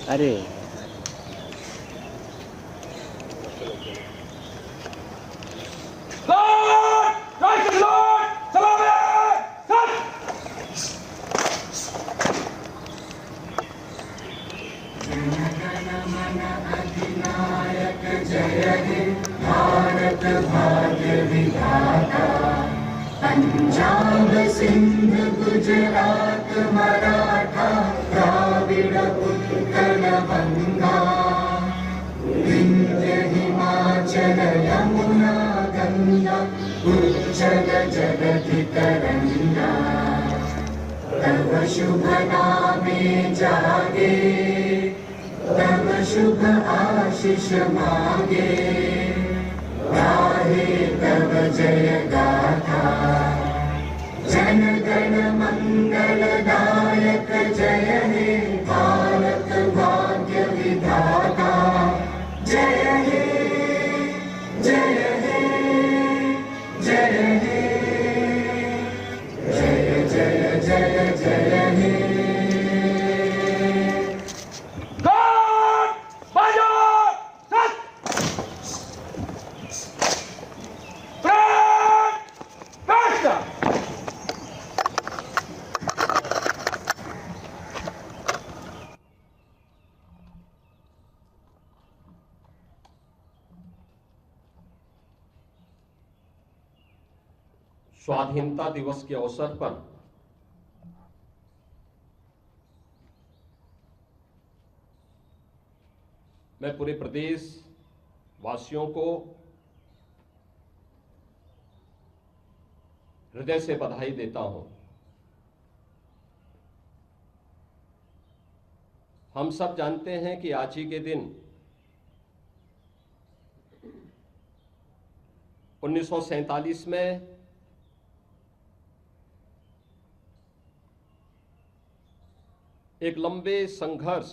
अरे पंजाब सिंध गुजरात मराठा द्राविड़ उत्कल बंगा विंध्य हिमाचल यमुना गंगा उच्चल जगति तरंगा तव शुभ नामे जागे तव शुभ आशीष मांगे गाहे तव जय गाथा जन गण मंगलदायक जय हे भारत भाग्य विधाता जय हे जय हे जय हे जय जय जय जय हे स्वाधीनता दिवस के अवसर पर मैं पूरे प्रदेश वासियों को हृदय से बधाई देता हूं। हम सब जानते हैं कि आज ही के दिन 1947 में एक लंबे संघर्ष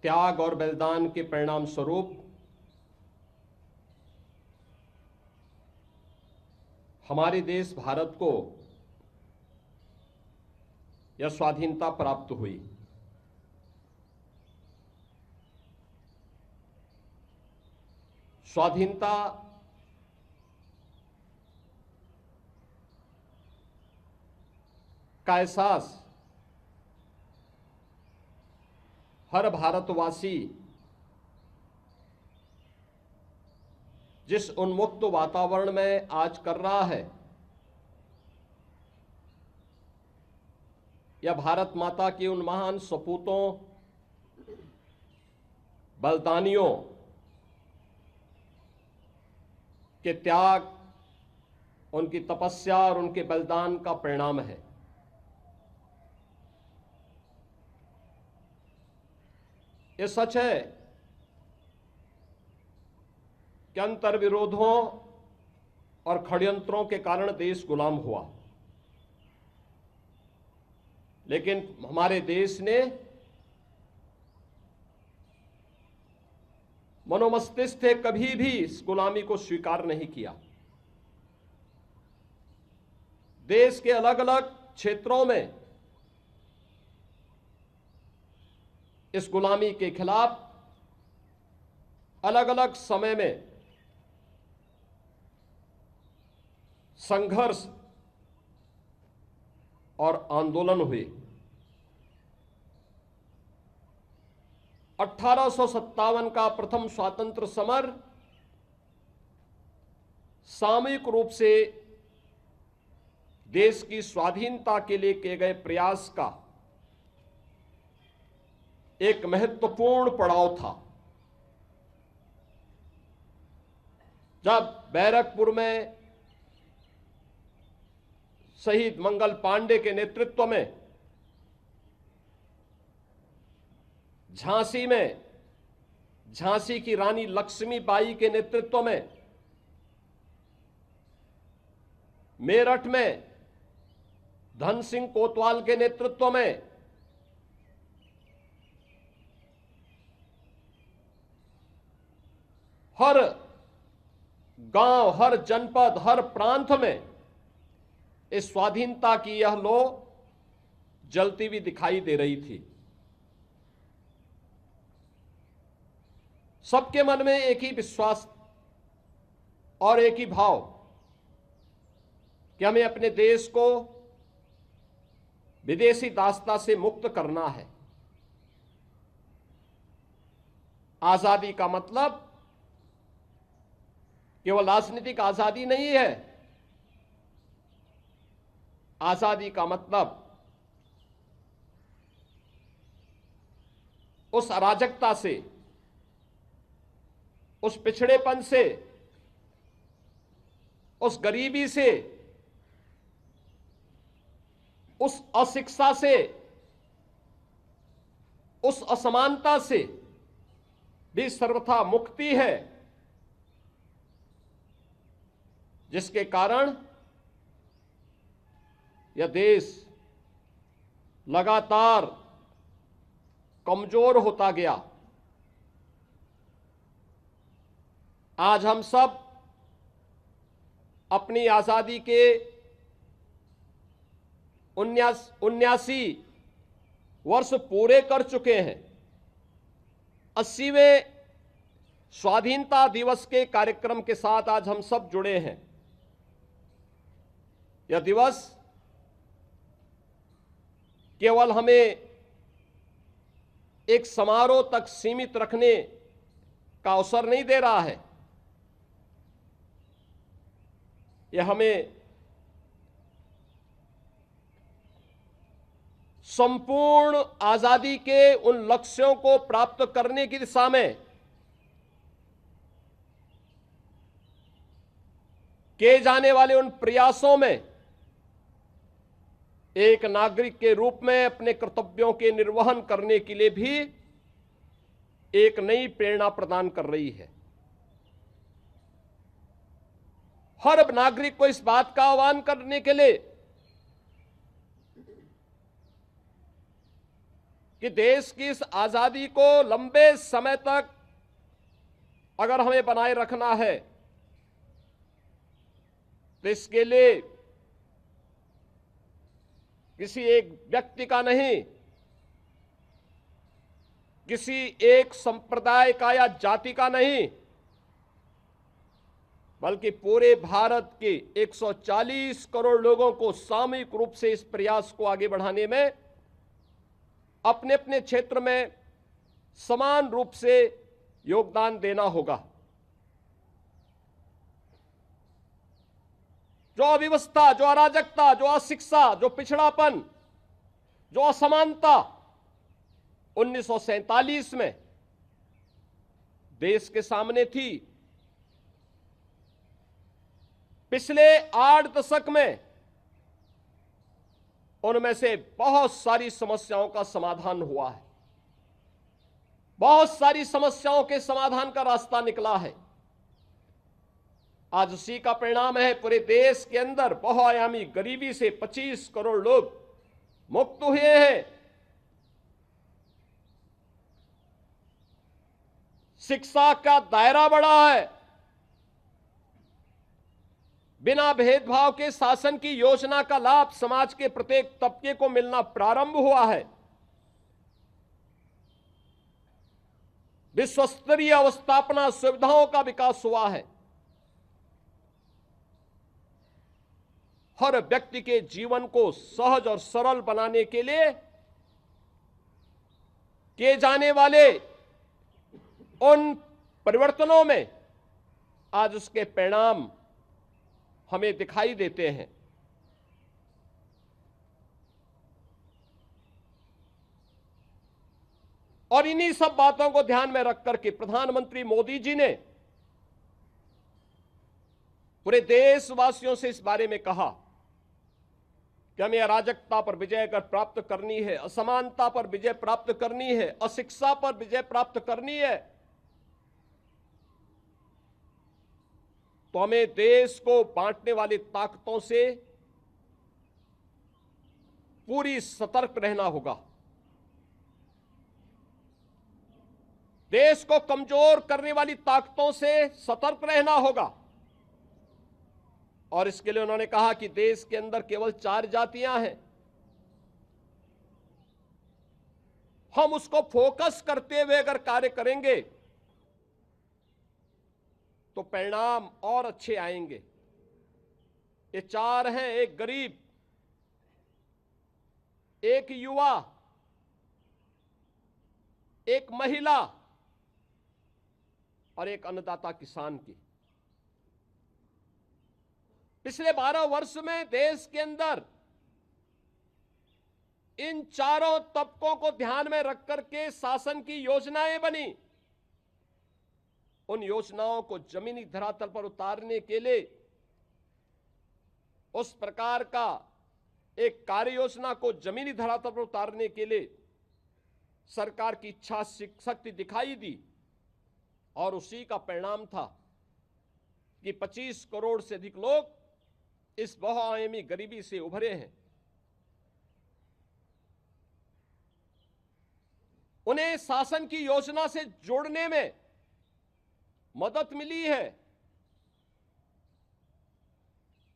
त्याग और बलिदान के परिणाम स्वरूप हमारे देश भारत को यह स्वाधीनता प्राप्त हुई। स्वाधीनता का एहसास हर भारतवासी जिस उन्मुक्त वातावरण में आज कर रहा है, या भारत माता की उन महान सपूतों बलिदानियों के त्याग, उनकी तपस्या और उनके बलिदान का परिणाम है। ये सच है कि अंतर विरोधों और षड्यंत्रों के कारण देश गुलाम हुआ, लेकिन हमारे देश ने मनोमस्तिष्क से कभी भी इस गुलामी को स्वीकार नहीं किया। देश के अलग अलग क्षेत्रों में इस गुलामी के खिलाफ अलग अलग समय में संघर्ष और आंदोलन हुए। 1857 का प्रथम स्वातंत्र समर सामूहिक रूप से देश की स्वाधीनता के लिए किए गए प्रयास का एक महत्वपूर्ण पड़ाव था। जब बैरकपुर में शहीद मंगल पांडे के नेतृत्व में, झांसी में झांसी की रानी लक्ष्मीबाई के नेतृत्व में, मेरठ में धन सिंह कोतवाल के नेतृत्व में, हर गांव, हर जनपद, हर प्रांत में इस स्वाधीनता की यह लो जलती हुई दिखाई दे रही थी। सबके मन में एक ही विश्वास और एक ही भाव कि हमें अपने देश को विदेशी दासता से मुक्त करना है। आजादी का मतलब केवल राजनीतिक आजादी नहीं है। आजादी का मतलब उस अराजकता से, उस पिछड़ेपन से, उस गरीबी से, उस अशिक्षा से, उस असमानता से भी सर्वथा मुक्ति है, जिसके कारण यह देश लगातार कमजोर होता गया। आज हम सब अपनी आजादी के 79 वर्ष पूरे कर चुके हैं। 80वें स्वाधीनता दिवस के कार्यक्रम के साथ आज हम सब जुड़े हैं। यह दिवस केवल हमें एक समारोह तक सीमित रखने का अवसर नहीं दे रहा है, यह हमें संपूर्ण आजादी के उन लक्ष्यों को प्राप्त करने की दिशा में किए जाने वाले उन प्रयासों में एक नागरिक के रूप में अपने कर्तव्यों के निर्वहन करने के लिए भी एक नई प्रेरणा प्रदान कर रही है। हर नागरिक को इस बात का आह्वान करने के लिए कि देश की इस आजादी को लंबे समय तक अगर हमें बनाए रखना है तो इसके लिए किसी एक व्यक्ति का नहीं, किसी एक संप्रदाय का या जाति का नहीं, बल्कि पूरे भारत के 140 करोड़ लोगों को सामूहिक रूप से इस प्रयास को आगे बढ़ाने में अपने अपने क्षेत्र में समान रूप से योगदान देना होगा। जो अव्यवस्था, जो अराजकता, जो अशिक्षा, जो पिछड़ापन, जो असमानता 1947 में देश के सामने थी, पिछले 8 दशक में उनमें से बहुत सारी समस्याओं का समाधान हुआ है। बहुत सारी समस्याओं के समाधान का रास्ता निकला है। आज उसी का परिणाम है पूरे देश के अंदर बहुआयामी गरीबी से 25 करोड़ लोग मुक्त हुए हैं। शिक्षा का दायरा बढ़ा है। बिना भेदभाव के शासन की योजना का लाभ समाज के प्रत्येक तबके को मिलना प्रारंभ हुआ है। विश्व स्तरीय अवस्थापना सुविधाओं का विकास हुआ है। हर व्यक्ति के जीवन को सहज और सरल बनाने के लिए किए जाने वाले उन परिवर्तनों में आज उसके परिणाम हमें दिखाई देते हैं। और इन्हीं सब बातों को ध्यान में रख करके प्रधानमंत्री मोदी जी ने पूरे देशवासियों से इस बारे में कहा कि हमें अराजकता पर विजय अगर प्राप्त करनी है, असमानता पर विजय प्राप्त करनी है, अशिक्षा पर विजय प्राप्त करनी है, तो हमें देश को बांटने वाली ताकतों से पूरी सतर्क रहना होगा। देश को कमजोर करने वाली ताकतों से सतर्क रहना होगा। और इसके लिए उन्होंने कहा कि देश के अंदर केवल 4 जातियां हैं, हम उसको फोकस करते हुए अगर कार्य करेंगे तो परिणाम और अच्छे आएंगे। ये चार हैं, एक गरीब, एक युवा, एक महिला और एक अन्नदाता किसान की। पिछले 12 वर्ष में देश के अंदर इन चारों तबकों को ध्यान में रख करके शासन की योजनाएं बनी। उन योजनाओं को जमीनी धरातल पर उतारने के लिए उस प्रकार का एक कार्य योजना को जमीनी धरातल पर उतारने के लिए सरकार की इच्छा शक्ति दिखाई दी और उसी का परिणाम था कि 25 करोड़ से अधिक लोग इस बहुआयामी गरीबी से उभरे हैं। उन्हें शासन की योजना से जोड़ने में मदद मिली है।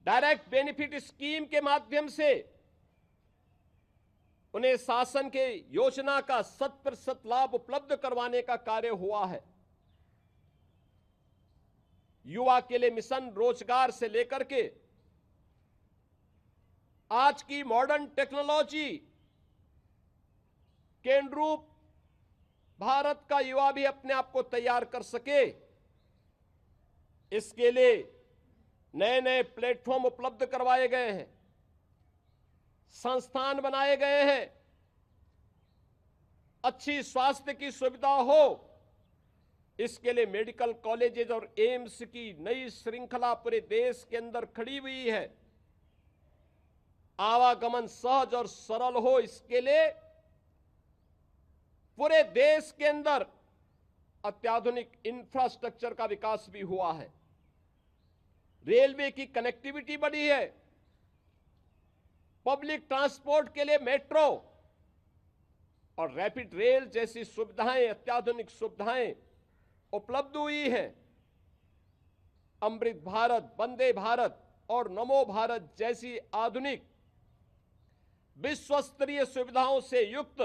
डायरेक्ट बेनिफिट स्कीम के माध्यम से उन्हें शासन के योजना का 100% लाभ उपलब्ध करवाने का कार्य हुआ है। युवा के लिए मिशन रोजगार से लेकर के आज की मॉडर्न टेक्नोलॉजी के अनुरूप भारत का युवा भी अपने आप को तैयार कर सके, इसके लिए नए नए प्लेटफॉर्म उपलब्ध करवाए गए हैं, संस्थान बनाए गए हैं, अच्छी स्वास्थ्य की सुविधा हो, इसके लिए मेडिकल कॉलेजेस और एम्स की नई श्रृंखला पूरे देश के अंदर खड़ी हुई है। आवागमन सहज और सरल हो, इसके लिए पूरे देश के अंदर अत्याधुनिक इंफ्रास्ट्रक्चर का विकास भी हुआ है। रेलवे की कनेक्टिविटी बढ़ी है, पब्लिक ट्रांसपोर्ट के लिए मेट्रो और रैपिड रेल जैसी सुविधाएं, अत्याधुनिक सुविधाएं उपलब्ध हुई हैं। अमृत भारत, वंदे भारत और नमो भारत जैसी आधुनिक विश्व स्तरीय सुविधाओं से युक्त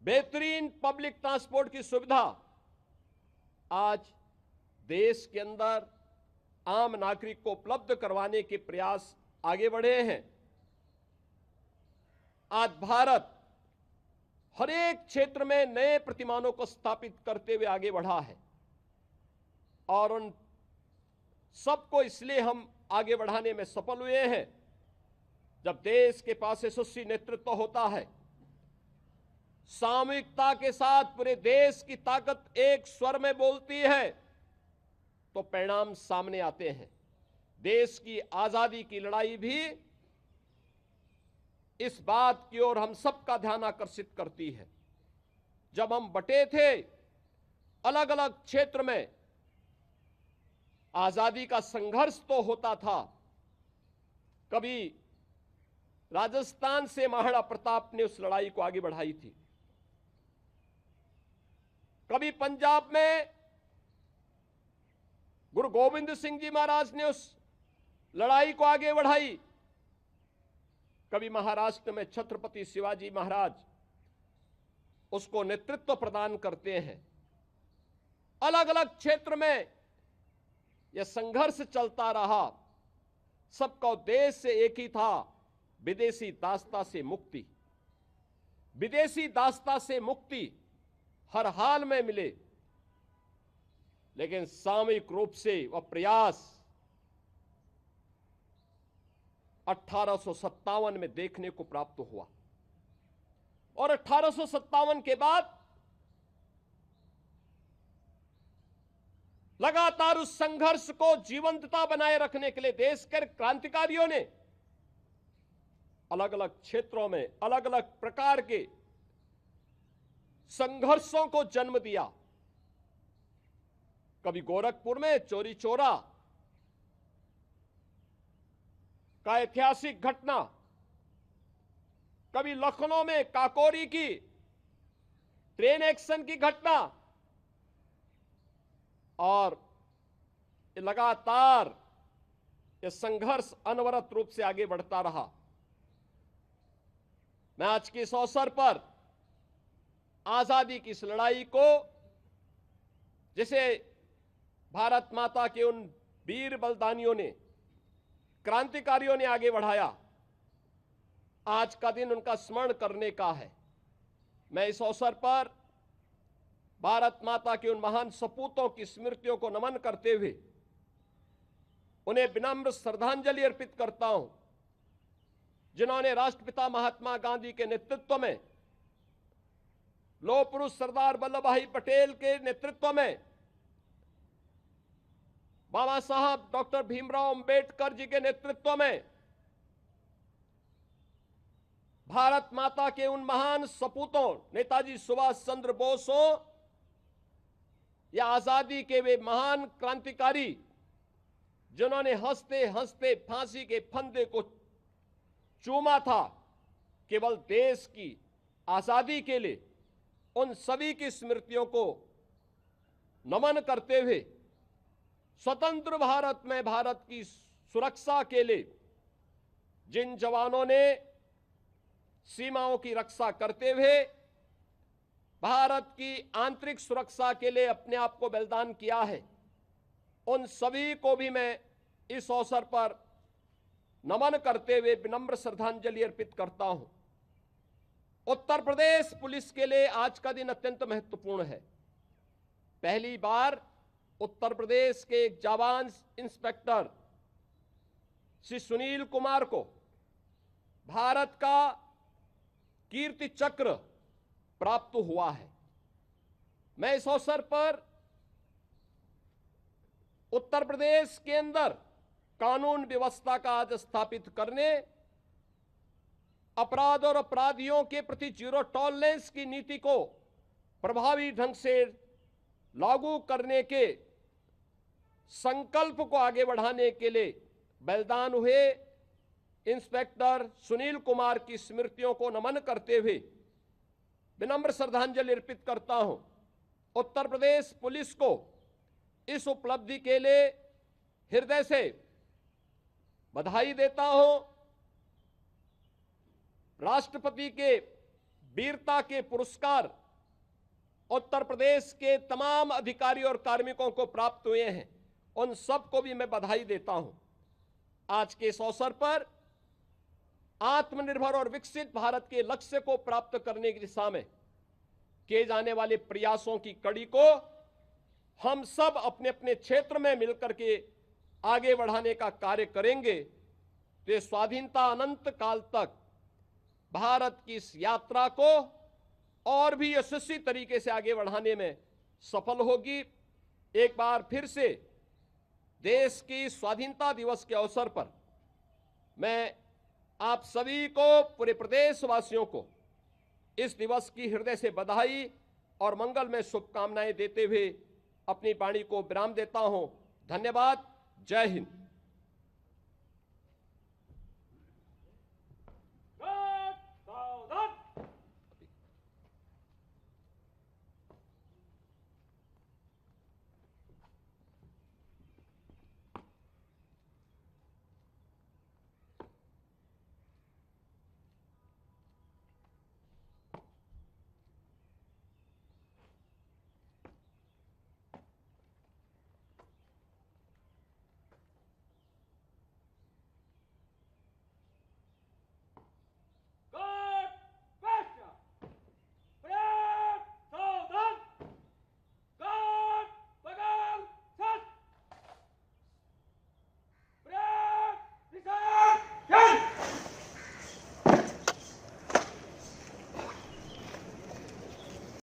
बेहतरीन पब्लिक ट्रांसपोर्ट की सुविधा आज देश के अंदर आम नागरिक को उपलब्ध करवाने के प्रयास आगे बढ़े हैं। आज भारत हर एक क्षेत्र में नए प्रतिमानों को स्थापित करते हुए आगे बढ़ा है और उन सबको इसलिए हम आगे बढ़ाने में सफल हुए हैं। जब देश के पास यशस्वी नेतृत्व होता है, सामूहिकता के साथ पूरे देश की ताकत एक स्वर में बोलती है, तो परिणाम सामने आते हैं। देश की आजादी की लड़ाई भी इस बात की ओर हम सबका ध्यान आकर्षित करती है। जब हम बटे थे, अलग अलग क्षेत्र में आजादी का संघर्ष तो होता था। कभी राजस्थान से महाराणा प्रताप ने उस लड़ाई को आगे बढ़ाई थी, कभी पंजाब में गुरु गोविंद सिंह जी महाराज ने उस लड़ाई को आगे बढ़ाई, कभी महाराष्ट्र में छत्रपति शिवाजी महाराज उसको नेतृत्व प्रदान करते हैं। अलग अलग क्षेत्र में यह संघर्ष चलता रहा। सबका उद्देश्य एक ही था, विदेशी दासता से मुक्ति। विदेशी दासता से मुक्ति हर हाल में मिले, लेकिन सामूहिक रूप से वह प्रयास 1857 में देखने को प्राप्त हुआ और 1857 के बाद लगातार उस संघर्ष को जीवंतता बनाए रखने के लिए देश के क्रांतिकारियों ने अलग अलग क्षेत्रों में अलग अलग प्रकार के संघर्षों को जन्म दिया। कभी गोरखपुर में चोरी चोरा का ऐतिहासिक घटना, कभी लखनऊ में काकोरी की ट्रेन एक्शन की घटना, और लगातार यह संघर्ष अनवरत रूप से आगे बढ़ता रहा। मैं आज के इस अवसर पर आजादी की इस लड़ाई को, जिसे भारत माता के उन वीर बलिदानियों ने, क्रांतिकारियों ने आगे बढ़ाया, आज का दिन उनका स्मरण करने का है। मैं इस अवसर पर भारत माता के उन महान सपूतों की स्मृतियों को नमन करते हुए उन्हें विनम्र श्रद्धांजलि अर्पित करता हूं, जिन्होंने राष्ट्रपिता महात्मा गांधी के नेतृत्व में, लौह पुरुष सरदार वल्लभ भाई पटेल के नेतृत्व में, बाबा साहब डॉक्टर भीमराव अंबेडकर जी के नेतृत्व में भारत माता के उन महान सपूतों, नेताजी सुभाष चंद्र बोस हो या आजादी के वे महान क्रांतिकारी जिन्होंने हंसते हंसते फांसी के फंदे को चूमा था केवल देश की आजादी के लिए, उन सभी की स्मृतियों को नमन करते हुए स्वतंत्र भारत में भारत की सुरक्षा के लिए जिन जवानों ने सीमाओं की रक्षा करते हुए भारत की आंतरिक सुरक्षा के लिए अपने आप को बलिदान किया है, उन सभी को भी मैं इस अवसर पर नमन करते हुए विनम्र श्रद्धांजलि अर्पित करता हूं। उत्तर प्रदेश पुलिस के लिए आज का दिन अत्यंत महत्वपूर्ण है। पहली बार उत्तर प्रदेश के एक जाबाज इंस्पेक्टर श्री सुनील कुमार को भारत का कीर्ति चक्र प्राप्त हुआ है। मैं इस अवसर पर उत्तर प्रदेश के अंदर कानून व्यवस्था का आज स्थापित करने, अपराध और अपराधियों के प्रति जीरो टॉलरेंस की नीति को प्रभावी ढंग से लागू करने के संकल्प को आगे बढ़ाने के लिए बलिदान हुए इंस्पेक्टर सुनील कुमार की स्मृतियों को नमन करते हुए विनम्र श्रद्धांजलि अर्पित करता हूं। उत्तर प्रदेश पुलिस को इस उपलब्धि के लिए हृदय से बधाई देता हूं। राष्ट्रपति के वीरता के पुरस्कार उत्तर प्रदेश के तमाम अधिकारी और कार्मिकों को प्राप्त हुए हैं, उन सबको भी मैं बधाई देता हूं। आज के इस अवसर पर आत्मनिर्भर और विकसित भारत के लक्ष्य को प्राप्त करने की दिशा में किए जाने वाले प्रयासों की कड़ी को हम सब अपने अपने क्षेत्र में मिलकर के आगे बढ़ाने का कार्य करेंगे तो ये स्वाधीनता अनंत काल तक भारत की इस यात्रा को और भी यशस्वी तरीके से आगे बढ़ाने में सफल होगी। एक बार फिर से देश की स्वाधीनता दिवस के अवसर पर मैं आप सभी को, पूरे प्रदेशवासियों को इस दिवस की हृदय से बधाई और मंगल में शुभकामनाएं देते हुए अपनी वाणी को विराम देता हूं। धन्यवाद। जय हिंद।